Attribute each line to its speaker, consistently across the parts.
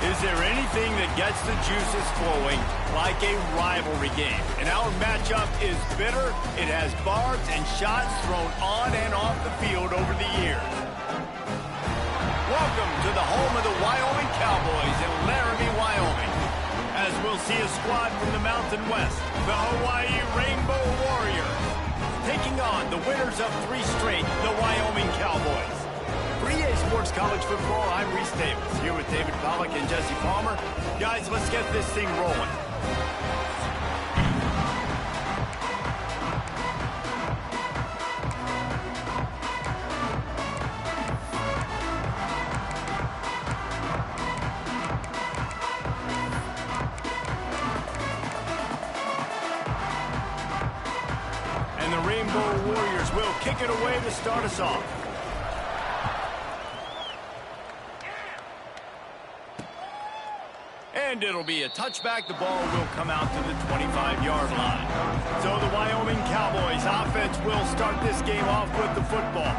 Speaker 1: Is there anything that gets the juices flowing like a rivalry game? And our matchup is bitter. It has barbs and shots thrown on and off the field over the years. Welcome to the home of the Wyoming Cowboys in Laramie, Wyoming. As we'll see a squad from the Mountain West, the Hawaii Rainbow Warriors, taking on the winners of 3 straight, the Wyoming Cowboys. For EA Sports College Football, I'm Reese Davis, here with David Pollack and Jesse Palmer. Guys, let's get this thing rolling. And the Rainbow Warriors will kick it away to start us off. And it'll be a touchback. The ball will come out to the 25-yard line. So the Wyoming Cowboys offense will start this game off with the football.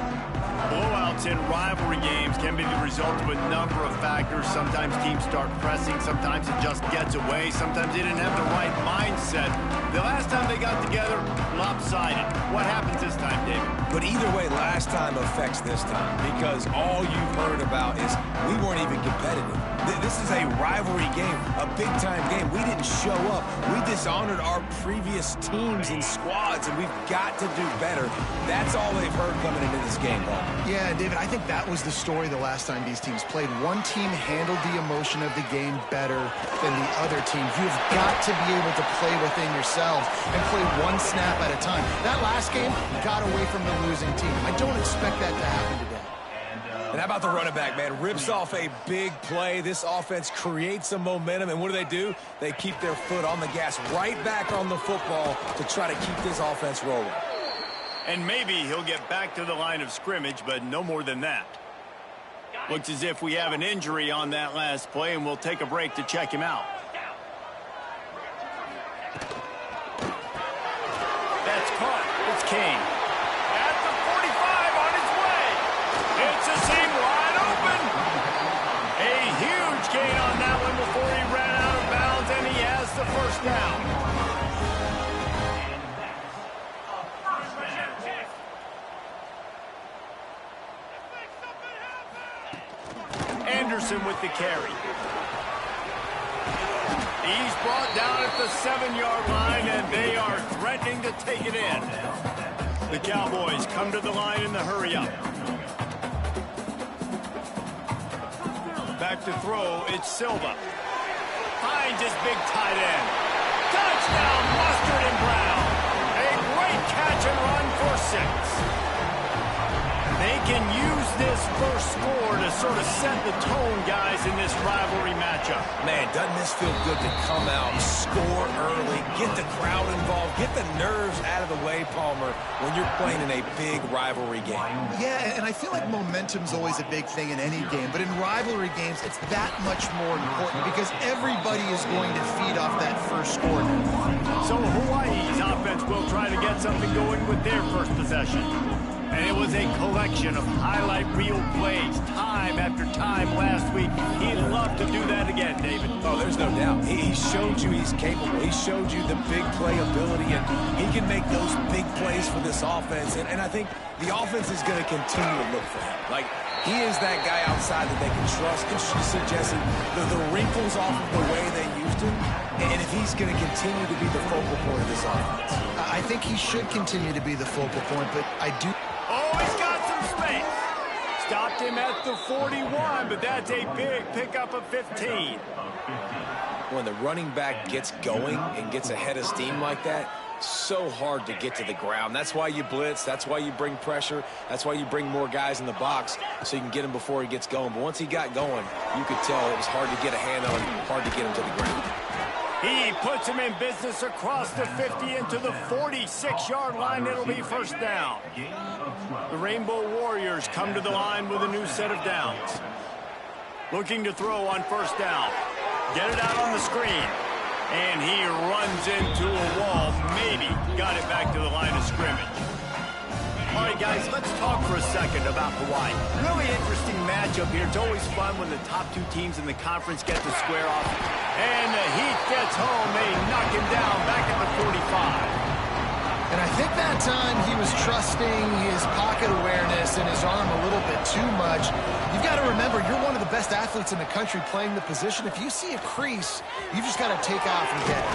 Speaker 1: Blowouts in rivalry games can be the result of a number of factors. Sometimes teams start pressing. Sometimes it just gets away. Sometimes they didn't have the right mindset. The last time they got together, lopsided. What happens this time, David?
Speaker 2: But either way, last time affects this time because all you've heard about is we weren't even competitive. This is a rivalry game, a big-time game. We didn't show up. We dishonored our previous teams and squads, and we've got to do better. That's all they've heard coming into this game, Paul.
Speaker 3: Yeah, David, I think that was the story the last time these teams played. One team handled the emotion of the game better than the other team. You've got to be able to play within yourselves and play one snap at a time. That last game got away from the losing team. I don't expect that to happen today.
Speaker 2: And how about the running back, man? Rips off a big play. This offense creates some momentum, and what do? They keep their foot on the gas, right back on the football to try to keep this offense rolling.
Speaker 1: And maybe he'll get back to the line of scrimmage, but no more than that. Looks as if we have an injury on that last play, and we'll take a break to check him out. That's caught. It's Kane. At the 45 on his way. It's a seam wide open. A huge gain on that one before he ran out of bounds, and he has the first down. Anderson with the carry. He's brought down at the 7-yard line, and they are threatening to take it in. The Cowboys come to the line in the hurry-up. Back to throw, it's Silva. Finds his big tight end. Touchdown, Mustard and Brown. A great catch and run for 6. They can use this first score to sort of set the tone, guys, in this rivalry matchup.
Speaker 2: Man, doesn't this feel good to come out, score early, get the crowd involved, get the nerves out of the way, Palmer, when you're playing in a big rivalry game.
Speaker 3: Yeah, and I feel like momentum's always a big thing in any game, but in rivalry games, it's that much more important because everybody is going to feed off that first score.
Speaker 1: So Hawaii's offense will try to get something going with their first possession. And it was a collection of highlight reel plays, time after time last week. He'd love to do that again, David.
Speaker 2: Oh, there's no doubt. He showed you he's capable. He showed you the big play ability, and he can make those big plays for this offense. And I think the offense is going to continue to look for him. Like, he is that guy outside that they can trust. And she said, Jesse, the wrinkles off of the way they used him, and if he's going to continue to be the focal point of this offense.
Speaker 3: I think he should continue to be the focal point, but I do...
Speaker 1: Oh, he's got some space. Stopped him at the 41, but that's a big pickup of 15.
Speaker 2: When the running back gets going and gets ahead of steam like that, so hard to get to the ground. That's why you blitz. That's why you bring pressure. That's why you bring more guys in the box so you can get him before he gets going. But once he got going, you could tell it was hard to get a hand on him, hard to get him to the ground.
Speaker 1: He puts him in business across the 50 into the 46-yard line. It'll be first down. The Rainbow Warriors come to the line with a new set of downs. Looking to throw on first down. Get it out on the screen. And he runs into a wall. Maybe got it back to the line of scrimmage. All right, guys, let's talk for a second about Hawaii. Really interesting matchup here. It's always fun when the top two teams in the conference get to square off. And the Heat gets home. They knock him down back at the 45.
Speaker 3: And I think that time he was trusting his pocket awareness and his arm a little bit too much. You've got to remember, you're one of the best athletes in the country playing the position. If you see a crease, you just got to take off and get it.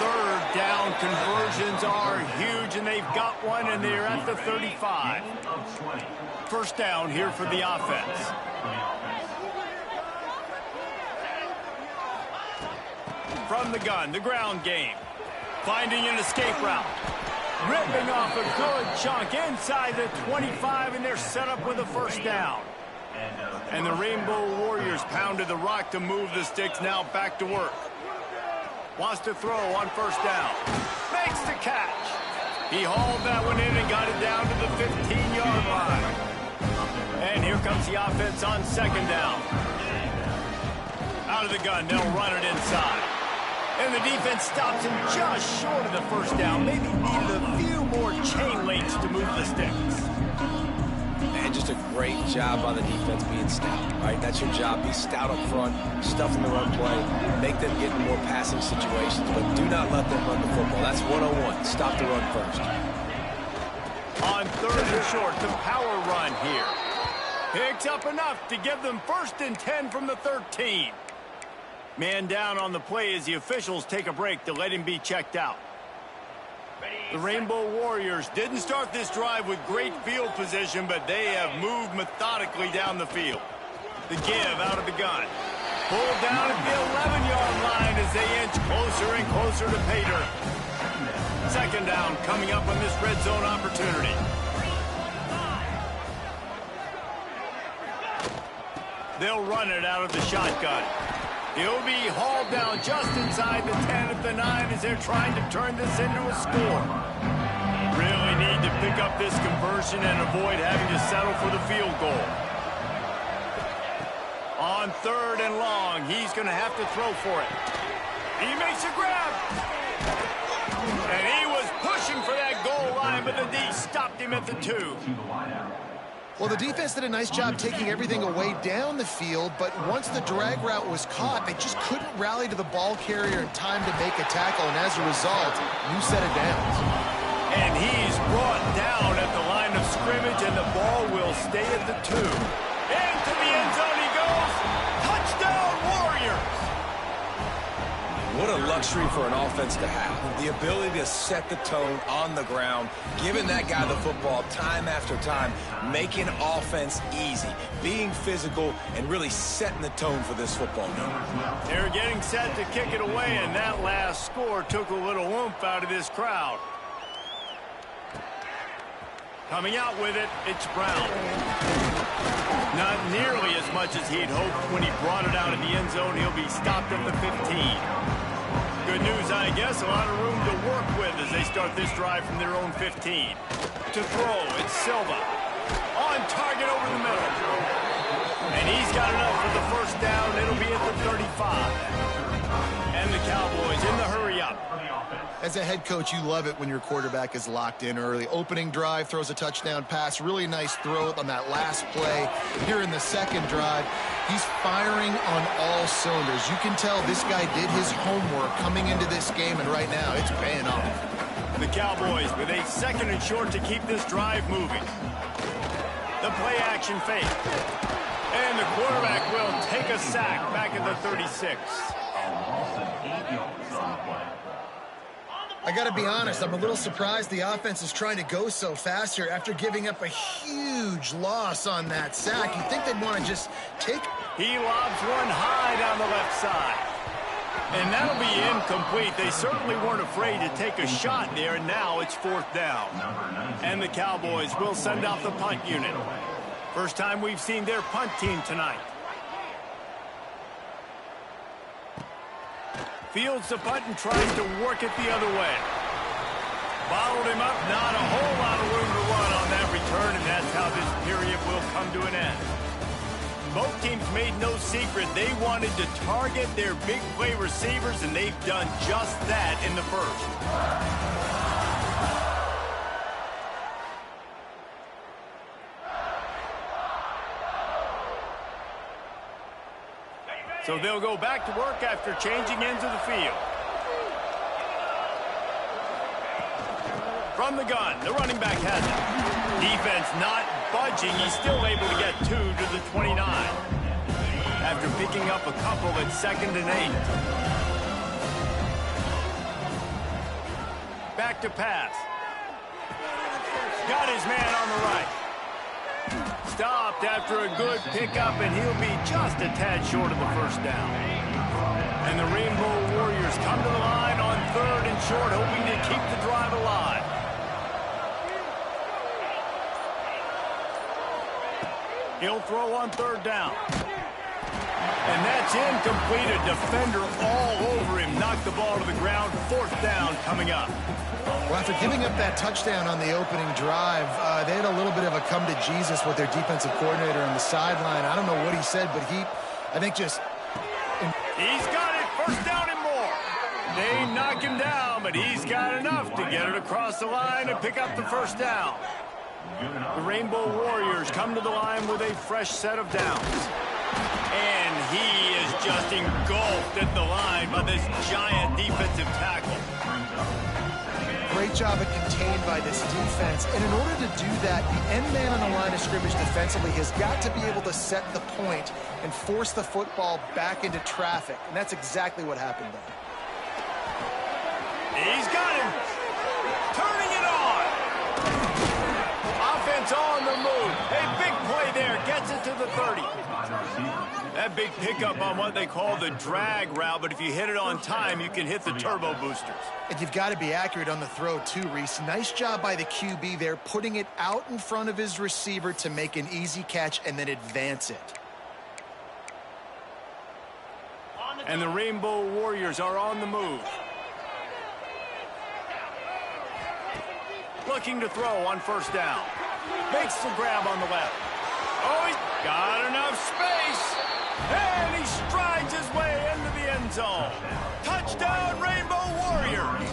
Speaker 1: Third down conversions are huge, and they've got one, and they're at the 35. First down here for the offense. From the gun, the ground game. Finding an escape route. Ripping off a good chunk inside the 25, and they're set up with a first down. And the Rainbow Warriors pounded the rock to move the sticks, now back to work. Wants to throw on first down. Makes the catch. He hauled that one in and got it down to the 15-yard line. And here comes the offense on second down. Out of the gun, they'll run it inside. And the defense stops him just short of the first down. Maybe needed a few more chain links to move the sticks.
Speaker 2: And just a great job by the defense being stout, right? That's your job. Be stout up front, stuff in the run play, make them get in more passing situations, but do not let them run the football. That's 101. Stop the run first.
Speaker 1: On third and short, the power run here. Picks up enough to give them 1st and 10 from the 13. Man down on the play as the officials take a break to let him be checked out. The Rainbow Warriors didn't start this drive with great field position, but they have moved methodically down the field. The give out of the gun. Pulled down at the 11-yard line as they inch closer and closer to pay dirt. Second down coming up on this red zone opportunity. They'll run it out of the shotgun. He'll be hauled down just inside the 10 at the 9 as they're trying to turn this into a score. Really need to pick up this conversion and avoid having to settle for the field goal. On third and long, he's going to have to throw for it. He makes a grab. And he was pushing for that goal line, but the D stopped him at the 2.
Speaker 3: Well, the defense did a nice job taking everything away down the field, but once the drag route was caught, they just couldn't rally to the ball carrier in time to make a tackle, and as a result, new set of downs.
Speaker 1: And he's brought down at the line of scrimmage, and the ball will stay at the 2. Into the end zone he goes. Touchdown, Warriors!
Speaker 2: What a luxury for an offense to have. The ability to set the tone on the ground, giving that guy the football time after time, making offense easy, being physical, and really setting the tone for this football game.
Speaker 1: They're getting set to kick it away, and that last score took a little oomph out of this crowd. Coming out with it, it's Brown. Not nearly as much as he'd hoped when he brought it out in the end zone. He'll be stopped at the 15. Good news, I guess. A lot of room to work with as they start this drive from their own 15. To throw, it's Silva. On target over the middle. And he's got enough for the first down. It'll be at the 35. And the Cowboys in the hurry-up.
Speaker 3: As a head coach, you love it when your quarterback is locked in early. Opening drive, throws a touchdown pass. Really nice throw on that last play. Here in the second drive, he's firing on all cylinders. You can tell this guy did his homework coming into this game, and right now it's paying off.
Speaker 1: The Cowboys with a 2nd and short to keep this drive moving. The play-action fake. And the quarterback will take a sack back at the 36.
Speaker 3: I got to be honest, I'm a little surprised the offense is trying to go so fast here after giving up a huge loss on that sack. You'd think they'd want to just take...
Speaker 1: He lobs one high down the left side. And that'll be incomplete. They certainly weren't afraid to take a shot there, and now it's 4th down. And the Cowboys will send out the punt unit. First time we've seen their punt team tonight. Fields the punt and tries to work it the other way. Bottled him up, not a whole lot of room to run on that return, and that's how this period will come to an end. Both teams made no secret they wanted to target their big play receivers, and they've done just that in the first. So they'll go back to work after changing into the field. From the gun, the running back has it. Defense not budging. He's still able to get 2 to the 29. After picking up a couple at 2nd and 8. Back to pass. Got his man on the right. Stopped after a good pickup, and he'll be just a tad short of the first down. And the Rainbow Warriors come to the line on 3rd and short, hoping to keep the drive alive. He'll throw on 3rd down. And that's incomplete. A defender all over him. Knocked the ball to the ground. 4th down coming up.
Speaker 3: Well, after giving up that touchdown on the opening drive, they had a little bit of a come to Jesus with their defensive coordinator on the sideline. I don't know what he said, but I think just...
Speaker 1: He's got it. 1st down and more. They knock him down, but he's got enough to get it across the line and pick up the 1st down. The Rainbow Warriors come to the line with a fresh set of downs. And he is just engulfed at the line by this giant defensive tackle.
Speaker 3: Great job at contained by this defense. And in order to do that, the end man on the line of scrimmage defensively has got to be able to set the point and force the football back into traffic. And that's exactly what happened there.
Speaker 1: He's got him. Turning it on. Offense on the move. A big play there. Gets it to the 30. That big pickup on what they call the drag route, but if you hit it on time, you can hit the turbo boosters.
Speaker 3: And you've got to be accurate on the throw too, Reese. Nice job by the QB there, putting it out in front of his receiver to make an easy catch and then advance it.
Speaker 1: And the Rainbow Warriors are on the move. Looking to throw on 1st down. Makes the grab on the left. Oh, he's got enough space. And he strides his way into the end zone. Touchdown, Rainbow Warriors.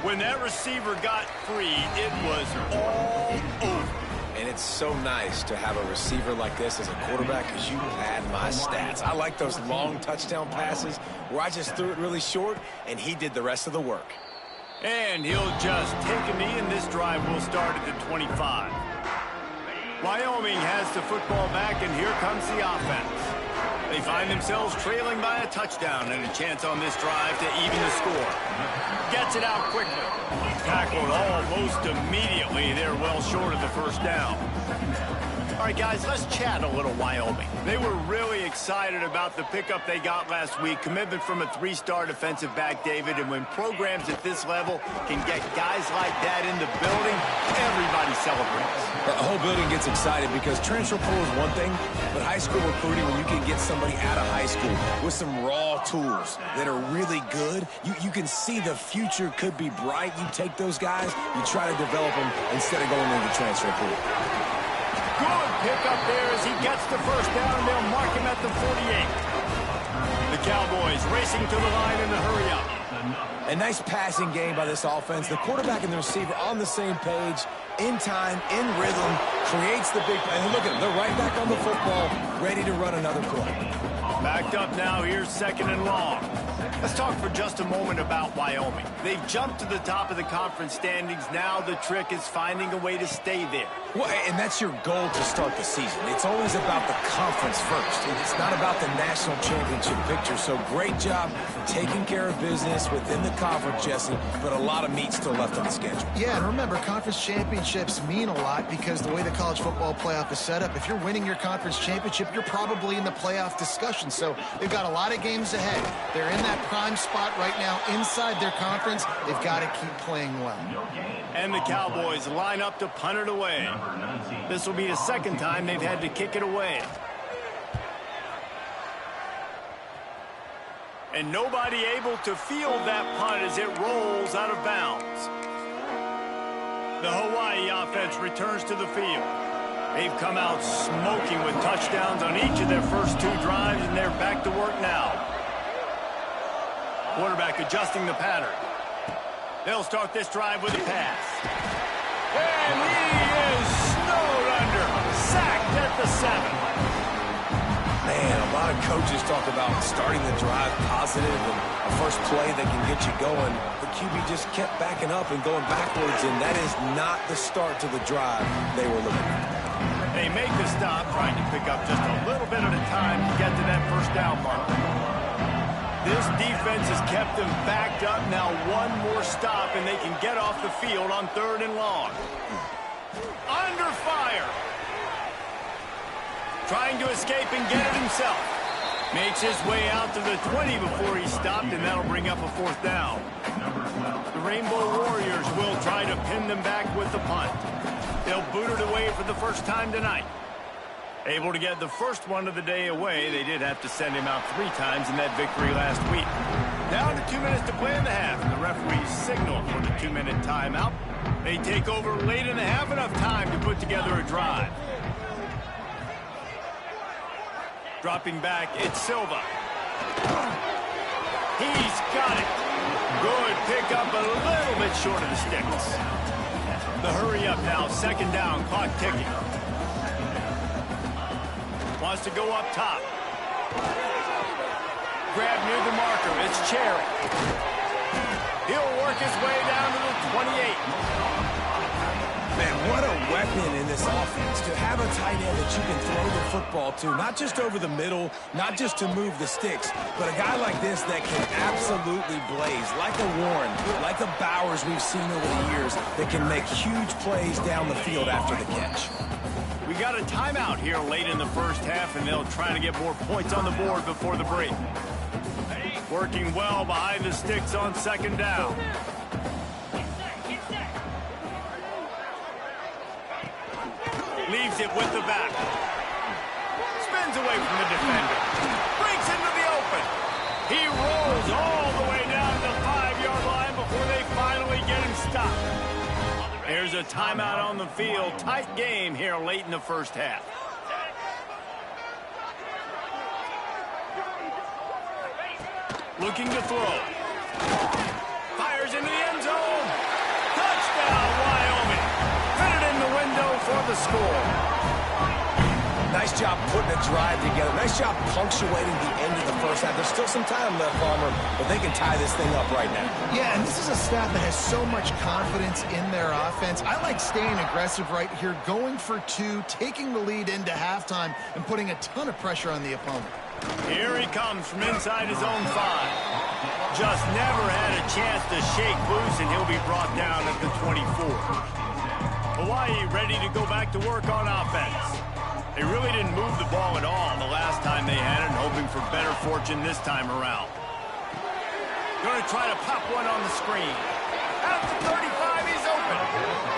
Speaker 1: When that receiver got free, it was all over.
Speaker 2: And it's so nice to have a receiver like this as a quarterback because you had my stats. I like those long touchdown passes where I just threw it really short and he did the rest of the work.
Speaker 1: And he'll just take a knee, and this drive will start at the 25. Wyoming has the football back, and here comes the offense. They find themselves trailing by a touchdown and a chance on this drive to even the score. Gets it out quickly. Tackled almost immediately. They're well short of the 1st down. All right, guys, let's chat a little Wyoming. They were really excited about the pickup they got last week. Commitment from a 3-star defensive back, David. And when programs at this level can get guys like that in the building, everybody celebrates.
Speaker 2: The whole building gets excited because transfer portal is one thing, but high school recruiting, when you can get somebody out of high school with some raw tools that are really good, you can see the future could be bright. You take those guys, you try to develop them instead of going into the transfer portal.
Speaker 1: Good pickup there as he gets the 1st down, and they'll mark him at the 48. The Cowboys racing to the line in the hurry-up.
Speaker 2: A nice passing game by this offense. The quarterback and the receiver on the same page, in time, in rhythm, creates the big play. And look at them, they're right back on the football, ready to run another play.
Speaker 1: Backed up now, here's 2nd and long. Let's talk for just a moment about Wyoming. They've jumped to the top of the conference standings. Now the trick is finding a way to stay there.
Speaker 2: Well, and that's your goal to start the season. It's always about the conference first. It's not about the national championship picture. So great job taking care of business within the conference, Jesse, but a lot of meat still left on the schedule.
Speaker 3: Yeah, and remember, conference championships mean a lot because the way the college football playoff is set up, if you're winning your conference championship, you're probably in the playoff discussion. So they've got a lot of games ahead. They're in that prime spot right now inside their conference. They've got to keep playing well.
Speaker 1: And the Cowboys line up to punt it away. This will be the 2nd time they've had to kick it away. And nobody able to field that punt as it rolls out of bounds. The Hawaii offense returns to the field. They've come out smoking with touchdowns on each of their first 2 drives, and they're back to work now. Quarterback adjusting the pattern. They'll start this drive with a pass. And he is snowed under. Sacked at the 7.
Speaker 2: Man, a lot of of coaches talk about starting the drive positive and a first play that can get you going. The QB just kept backing up and going backwards, and that is not the start to the drive they were looking at.
Speaker 1: They make the stop, trying to pick up just a little bit at a time to get to that first down mark. This defense has kept them backed up. Now one more stop, and they can get off the field on 3rd and long. Under fire. Trying to escape and get it himself. Makes his way out to the 20 before he stopped, and that'll bring up a 4th down. The Rainbow Warriors will try to pin them back with the punt. They'll boot it away for the first time tonight. Able to get the first one of the day away. They did have to send him out 3 times in that victory last week. Down to 2 minutes to play in the half. The referees signal for the 2-minute timeout. They take over late in the half, enough time to put together a drive. Dropping back, it's Silva. He's got it. Good pickup, a little bit short of the sticks. The hurry up now, 2nd down, clock ticking. Wants to go up top. Grab near the marker, it's Cherry. He'll work his way down to the 28.
Speaker 2: Man, what a weapon in this offense to have a tight end that you can throw the football to, not just over the middle, not just to move the sticks, but a guy like this that can absolutely blaze, like a Warren, like a Bowers we've seen over the years, that can make huge plays down the field after the catch.
Speaker 1: We got a timeout here late in the first half, and they'll try to get more points on the board before the break. Working well behind the sticks on 2nd down. Leaves it with the back. Spins away from the defender. Breaks into the open. He rolls all the way down to the 5-yard line before they finally get him stopped. There's a timeout on the field. Tight game here late in the first half. Looking to throw. Fires into the end zone. Touchdown, Wyoming. Put it in the window for the score.
Speaker 2: Nice job putting a drive together. Nice job punctuating the end of the first half. There's still some time left, Palmer, but they can tie this thing up right now.
Speaker 3: Yeah, and this is a staff that has so much confidence in their offense. I like staying aggressive right here, going for 2, taking the lead into halftime, and putting a ton of pressure on the opponent.
Speaker 1: Here he comes from inside his own 5. Just never had a chance to shake loose, and he'll be brought down at the 24. Hawaii ready to go back to work on offense. They really didn't move the ball at all the last time they had it, and hoping for better fortune this time around. Going to try to pop one on the screen. At the 35, he's open.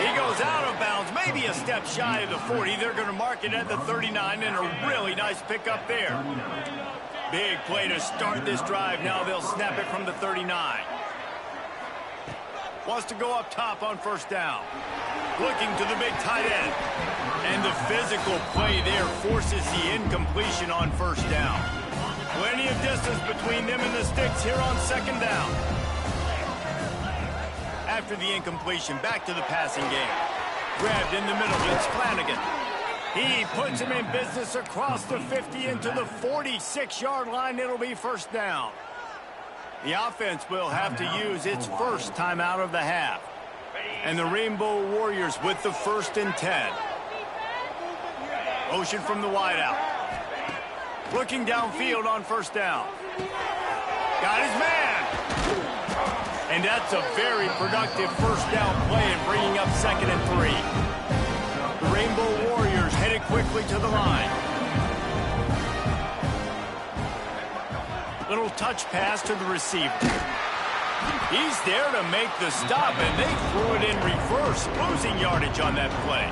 Speaker 1: He goes out of bounds, maybe a step shy of the 40. They're going to mark it at the 39, and a really nice pickup there. Big play to start this drive. Now they'll snap it from the 39. Wants to go up top on 1st down. Looking to the big tight end. And the physical play there forces the incompletion on 1st down. Plenty of distance between them and the sticks here on 2nd down. After the incompletion, back to the passing game. Grabbed in the middle, it's Flanagan. He puts him in business across the 50 into the 46-yard line. It'll be 1st down. The offense will have to use its first timeout of the half. And the Rainbow Warriors with the 1st and 10. Motion from the wideout. Looking downfield on 1st down. Got his man. And that's a very productive 1st down play and bringing up 2nd and 3. The Rainbow Warriors headed quickly to the line. Little touch pass to the receiver. He's there to make the stop, and they threw it in reverse, losing yardage on that play.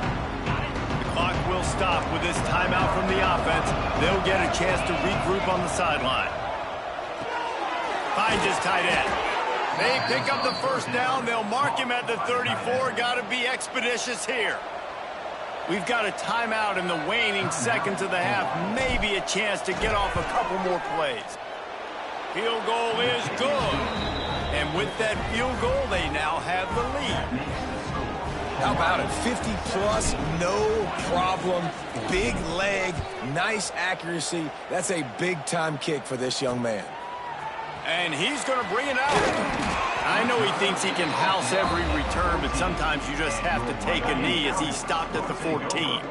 Speaker 1: The clock will stop with this timeout from the offense. They'll get a chance to regroup on the sideline. Finds his tight end. They pick up the 1st down. They'll mark him at the 34. Got to be expeditious here. We've got a timeout in the waning seconds of the half. Maybe a chance to get off a couple more plays. Field goal is good. And with that field goal, they now have the lead.
Speaker 2: How about it? 50-plus, no problem. Big leg, nice accuracy. That's a big-time kick for this young man.
Speaker 1: And he's going to bring it out. I know he thinks he can house every return, but sometimes you just have to take a knee as he stopped at the 14.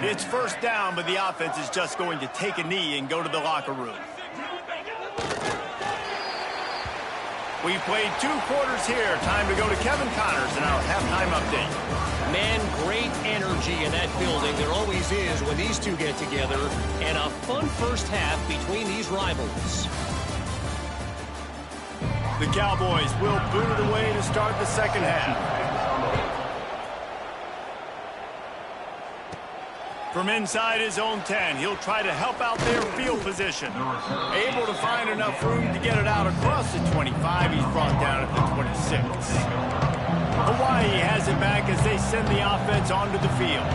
Speaker 1: It's first down, but the offense is just going to take a knee and go to the locker room. We played 2 quarters here. Time to go to Kevin Connors in our halftime update.
Speaker 4: Man, great energy in that building. There always is when these two get together. And a fun first half between these rivals.
Speaker 1: The Cowboys will boot it away to start the second half. From inside his own 10, he'll try to help out their field position. Able to find enough room to get it out across the 25. He's brought down at the 26. Hawaii has it back as they send the offense onto the field.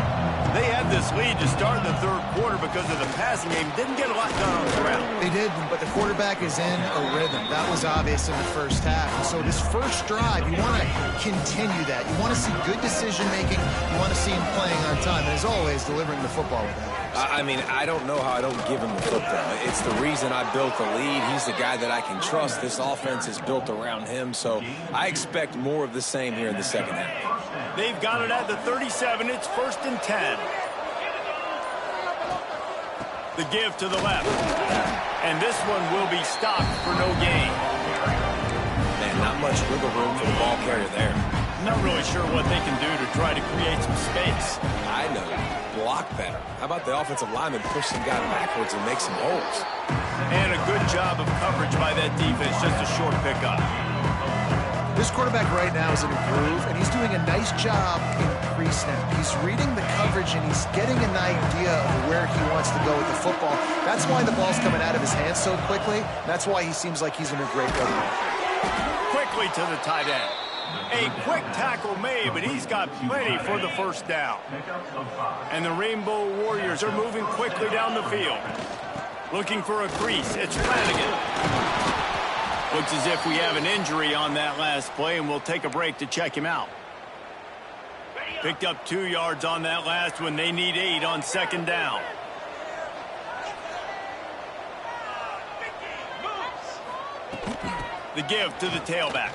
Speaker 1: They had this lead to start the third quarter because of the passing game. Didn't get a lot done on the ground.
Speaker 3: They did, but the quarterback is in a rhythm. That was obvious in the first half. And so this first drive, you want to continue that. You want to see good decision-making. You want to see him playing on time. And as always, delivering the football with that.
Speaker 2: I mean, I don't know how I don't give him the football. It's the reason I built the lead. He's the guy that I can trust. This offense is built around him, so I expect more of the same here in the second half.
Speaker 1: They've got it at the 37. It's 1st and 10. The give to the left. And this one will be stopped for no gain.
Speaker 2: Man, not much wiggle room for the ball carrier there.
Speaker 1: Not really sure what they can do to try to create some space.
Speaker 2: I know. Block better. How about the offensive lineman push some guy backwards and make some holes?
Speaker 1: And a good job of coverage by that defense. Just a short pickup.
Speaker 3: This quarterback right now is in a groove, and he's doing a nice job in pre-snap. He's reading the coverage, and he's getting an idea of where he wants to go with the football. That's why the ball's coming out of his hands so quickly. That's why he seems like he's in a great rhythm.
Speaker 1: Quickly to the tight end. A quick tackle made, but he's got plenty for the first down. And the Rainbow Warriors are moving quickly down the field. Looking for a crease. It's Flanagan. Looks as if we have an injury on that last play, and we'll take a break to check him out. Picked up 2 yards on that last one. They need 8 on second down. The give to the tailback.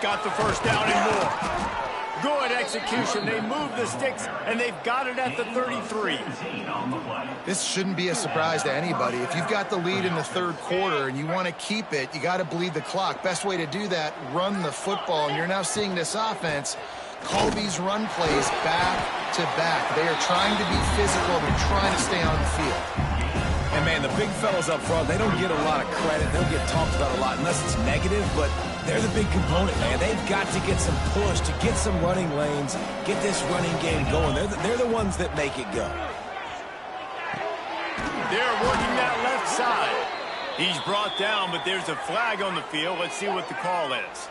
Speaker 1: Got the first down and more. Good execution. They move the sticks, and they've got it at the 33.
Speaker 3: This shouldn't be a surprise to anybody. If you've got the lead in the third quarter and you want to keep it, you got to bleed the clock. Best way to do that, run the football. And you're now seeing this offense call these run plays back to back. They are trying to be physical. They're trying to stay on the field.
Speaker 2: And, man, the big fellas up front, they don't get a lot of credit. They'll get talked about a lot unless it's negative, but they're the big component, man. They've got to get some push, to get some running lanes, get this running game going. They're the ones that make it go.
Speaker 1: They're working that left side. He's brought down, but there's a flag on the field. Let's see what the call is.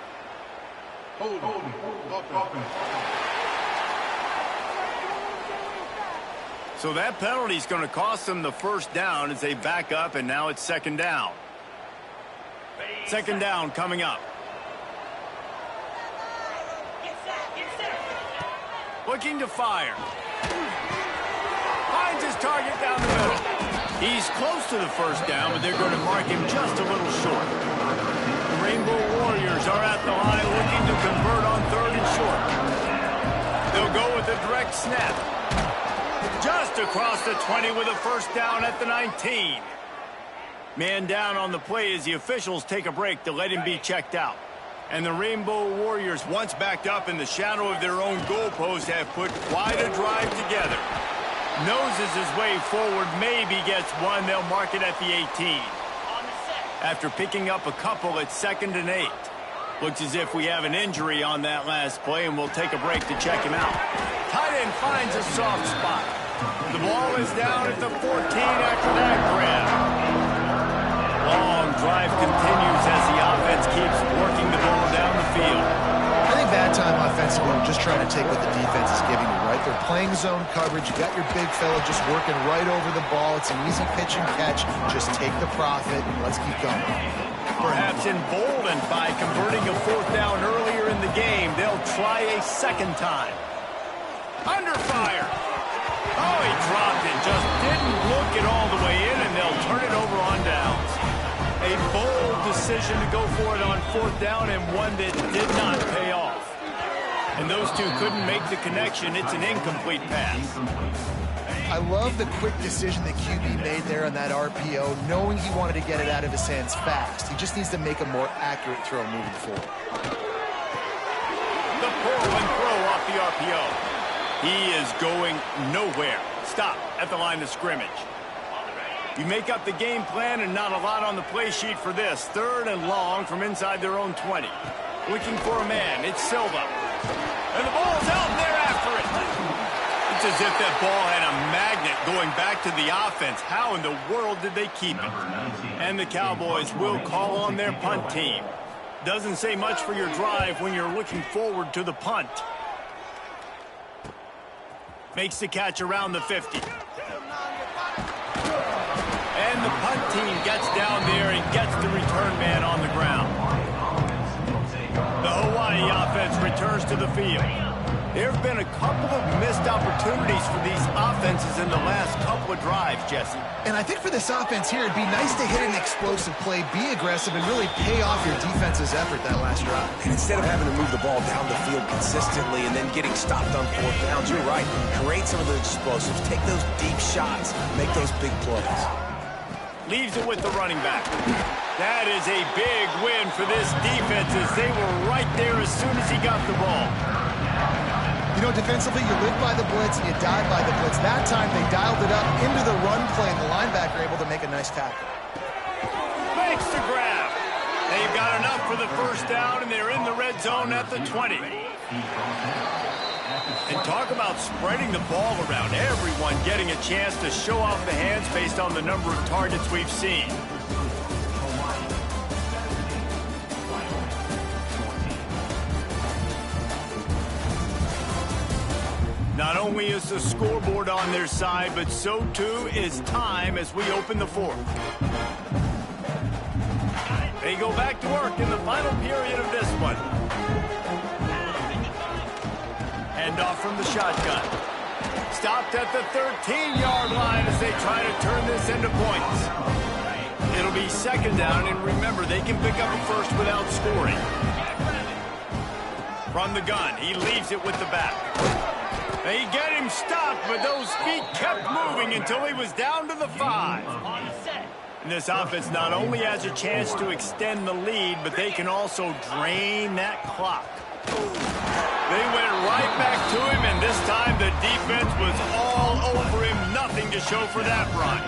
Speaker 1: So that penalty is going to cost them the first down as they back up, and now it's second down. Second down coming up. Looking to fire. Finds his target down the middle. He's close to the first down, but they're going to mark him just a little short. The Rainbow Warriors are at the line looking to convert on 3rd and short. They'll go with a direct snap. Just across the 20 with a first down at the 19. Man down on the play as the officials take a break to let him be checked out. And the Rainbow Warriors, once backed up in the shadow of their own goalpost, have put quite a drive together. Noses his way forward, maybe gets one. They'll mark it at the 18. After picking up a couple at 2nd and 8. Looks as if we have an injury on that last play, and we'll take a break to check him out. Tight end finds a soft spot. The ball is down at the 14 after that grab. Long drive continues as the offense keeps working the ball down the field.
Speaker 3: I think that time offensively, we're just trying to take what the defense is giving you, right? They're playing zone coverage. You got your big fella just working right over the ball. It's an easy pitch and catch. Just take the profit and let's keep going.
Speaker 1: Perhaps emboldened by converting a fourth down earlier in the game, they'll try a second time. Under fire. Oh, he dropped it. Just didn't look it all the way in, and they'll turn it over on downs. A bold decision to go for it on fourth down, and one that did not pay off. And those two couldn't make the connection. It's an incomplete pass.
Speaker 3: I love the quick decision that QB made there on that RPO, knowing he wanted to get it out of his hands fast. He just needs to make a more accurate throw moving forward.
Speaker 1: The pull and throw off the RPO. He is going nowhere. Stop at the line of scrimmage. You make up the game plan and not a lot on the play sheet for this. 3rd and long from inside their own 20. Looking for a man. It's Silva. And the ball's out there after it. It's as if that ball had a magnet going back to the offense. How in the world did they keep it? And the Cowboys will call on their punt team. Doesn't say much for your drive when you're looking forward to the punt. Makes the catch around the 50. And the punt team gets down there and gets the return man on the ground. The Hawaii offense returns to the field. There have been a couple of missed opportunities for these offenses in the last couple of drives, Jesse.
Speaker 3: And I think for this offense here, it'd be nice to hit an explosive play, be aggressive, and really pay off your defense's effort that last drive.
Speaker 2: And instead of having to move the ball down the field consistently and then getting stopped on fourth downs, you're right. Create some of those explosives. Take those deep shots. Make those big plays.
Speaker 1: Leaves it with the running back. That is a big win for this defense as they were right there as soon as he got the ball.
Speaker 3: You know, defensively, you live by the blitz and you die by the blitz. That time, they dialed it up into the run play, and the linebacker able to make a nice tackle.
Speaker 1: Makes the grab. They've got enough for the first down, and they're in the red zone at the 20. And talk about spreading the ball around. Everyone getting a chance to show off the hands based on the number of targets we've seen. Not only is the scoreboard on their side, but so too is time as we open the fourth. They go back to work in the final period of this one. Hand off from the shotgun. Stopped at the 13-yard line as they try to turn this into points. It'll be second down, and remember, they can pick up a first without scoring. From the gun, he leaves it with the back. They get him stopped, but those feet kept moving until he was down to the 5. And this offense not only has a chance to extend the lead, but they can also drain that clock. They went right back to him, and this time the defense was all over him. Nothing to show for that run.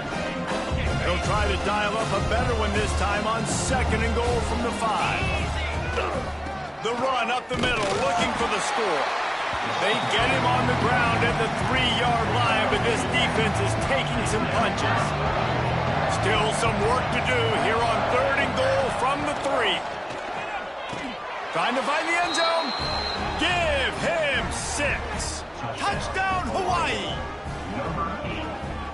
Speaker 1: They'll try to dial up a better one this time on 2nd and goal from the 5. The run up the middle, looking for the score. They get him on the ground at the 3-yard line, but this defense is taking some punches. Still some work to do here on 3rd and goal from the 3. Trying to find the end zone. Give him 6. Touchdown, Hawaii.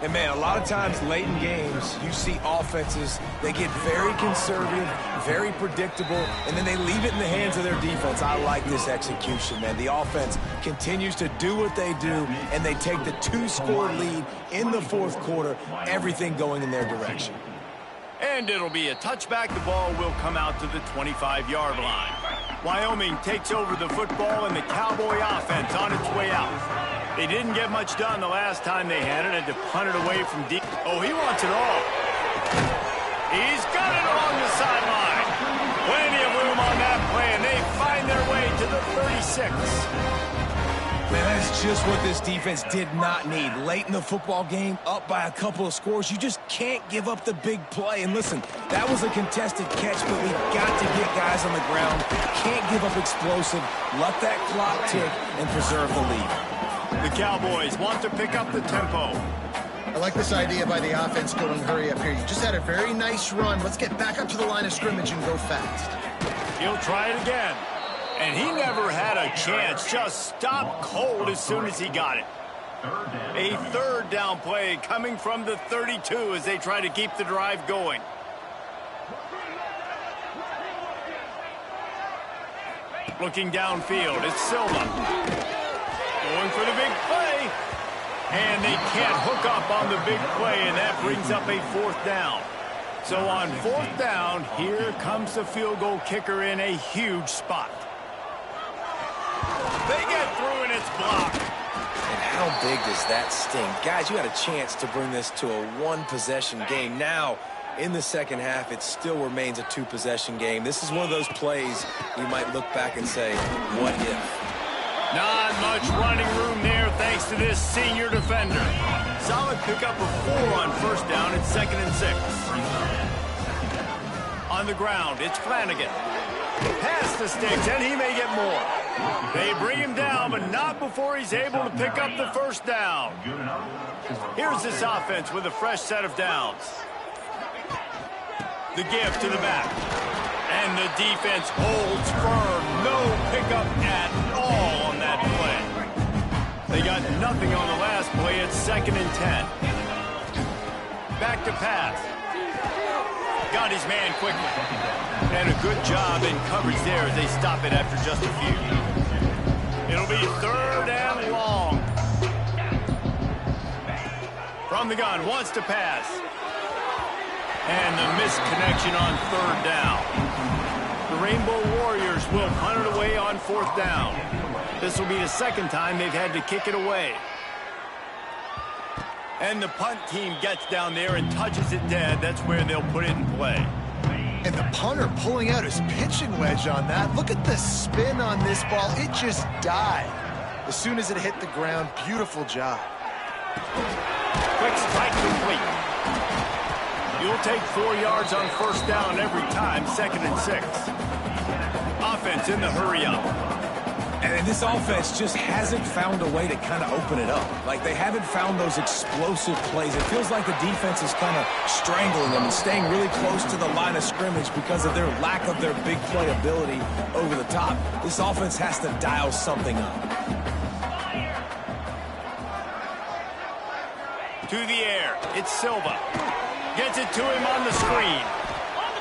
Speaker 2: And, man, a lot of times late in games, you see offenses, they get very conservative, very predictable, and then they leave it in the hands of their defense. I like this execution, man. The offense continues to do what they do, and they take the 2-score lead in the fourth quarter, everything going in their direction.
Speaker 1: And it'll be a touchback. The ball will come out to the 25-yard line. Wyoming takes over the football, and the Cowboy offense on its way out. They didn't get much done the last time they had it, and to punt it away from deep. Oh, he wants it all. He's got it along the sideline. Plenty of room on that play, and they find their way to the 36.
Speaker 2: Man, that's just what this defense did not need. Late in the football game, up by a couple of scores, you just can't give up the big play. And listen, that was a contested catch, but we've got to get guys on the ground. Can't give up explosive. Let that clock tick and preserve the lead.
Speaker 1: The Cowboys want to pick up the tempo.
Speaker 3: I like this idea by the offense going hurry up here. You just had a very nice run. Let's get back up to the line of scrimmage and go fast.
Speaker 1: He'll try it again. And he never had a chance. Just stopped cold as soon as he got it. A 3rd down play coming from the 32 as they try to keep the drive going. Looking downfield, it's Silva. Going for the big play. And they can't hook up on the big play, and that brings up a 4th down. So on 4th down, here comes the field goal kicker in a huge spot. They get through, and it's blocked.
Speaker 2: And how big does that sting? Guys, you had a chance to bring this to a 1-possession game. Now, in the second half, it still remains a 2-possession game. This is one of those plays you might look back and say, what if?
Speaker 1: Not much running room there thanks to this senior defender. Solid pickup of 4 on 1st down. It's 2nd and 6. On the ground, it's Flanagan. Pass the sticks, and he may get more. They bring him down, but not before he's able to pick up the 1st down. Here's this offense with a fresh set of downs. The give to the back. And the defense holds firm. No pickup at all on that play. They got nothing on the last play. It's 2nd and 10. Back to pass. Got his man quickly. And a good job in coverage there as they stop it after just a few. It'll be 3rd and long. From the gun, wants to pass. And the missed connection on 3rd down. The Rainbow Warriors will punt it away on 4th down. This will be the 2nd time they've had to kick it away. And the punt team gets down there and touches it dead. That's where they'll put it in play.
Speaker 3: And the punter pulling out his pitching wedge on that. Look at the spin on this ball. It just died. As soon as it hit the ground, beautiful job.
Speaker 1: Quick strike complete. You'll take 4 yards on 1st down every time, 2nd and 6. Offense in the hurry-up.
Speaker 2: And this offense just hasn't found a way to kind of open it up. Like, they haven't found those explosive plays. It feels like the defense is kind of strangling them and staying really close to the line of scrimmage because of their lack of their big play ability over the top. This offense has to dial something up.
Speaker 1: To the air, it's Silva. Gets it to him on the screen.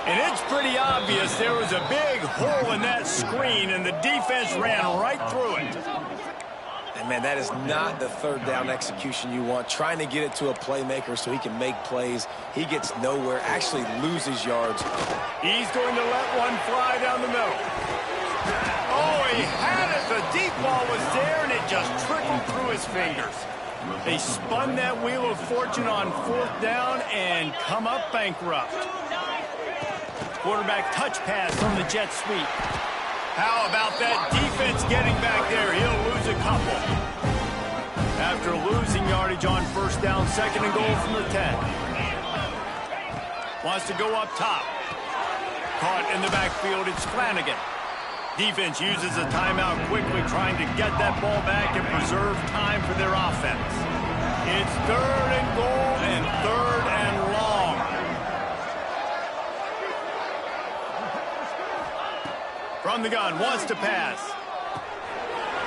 Speaker 1: And it's pretty obvious there was a big hole in that screen, and the defense ran right through it.
Speaker 2: And, man, that is not the 3rd down execution you want. Trying to get it to a playmaker so he can make plays. He gets nowhere, actually loses yards.
Speaker 1: He's going to let one fly down the middle. Oh, he had it. The deep ball was there, and it just trickled through his fingers. They spun that wheel of fortune on 4th down and come up bankrupt. Quarterback touch pass from the jet sweep. How about that defense getting back there? He'll lose a couple. After losing yardage on 1st down, 2nd and goal from the 10. Wants to go up top. Caught in the backfield, it's Flanagan. Defense uses a timeout quickly, trying to get that ball back and preserve time for their offense. It's 3rd and goal and 3rd and long. From the gun, wants to pass.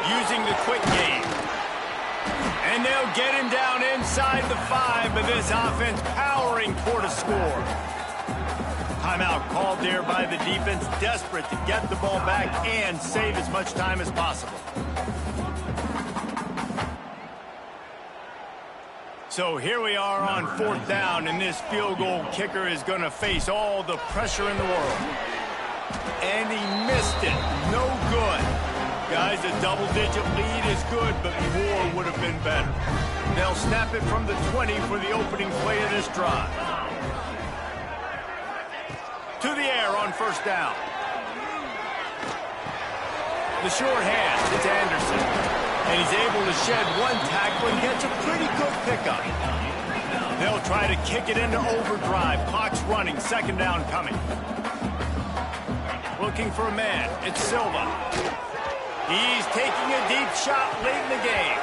Speaker 1: Using the quick game. And they'll get him down inside the 5, but this offense powering toward a score. Timeout called there by the defense, desperate to get the ball back and save as much time as possible. So here we are on 4th down, and this field goal kicker is going to face all the pressure in the world. And he missed it. No good. Guys, a double-digit lead is good, but more would have been better. They'll snap it from the 20 for the opening play of this drive. To the air on 1st down. The short hand, it's Anderson. And he's able to shed one tackle and gets a pretty good pickup. They'll try to kick it into overdrive. Clock's running, 2nd down coming. Looking for a man, it's Silva. He's taking a deep shot late in the game.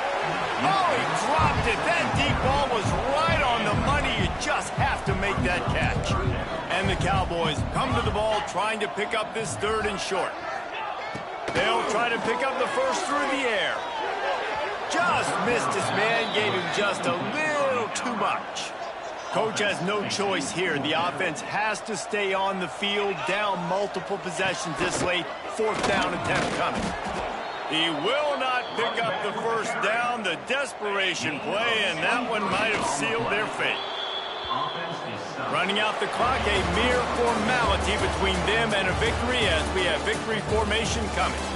Speaker 1: Oh, he dropped it. That deep ball was right on the money. You just have to make that catch. And the Cowboys come to the ball trying to pick up this 3rd and short. They'll try to pick up the 1st through the air. Just missed his man, gave him just a little too much. Coach has no choice here. The offense has to stay on the field, down multiple possessions this late. 4th down attempt coming. He will not pick up the first down. The desperation play, and that one might have sealed their fate. Running out the clock, a mere formality between them and a victory as we have victory formation coming.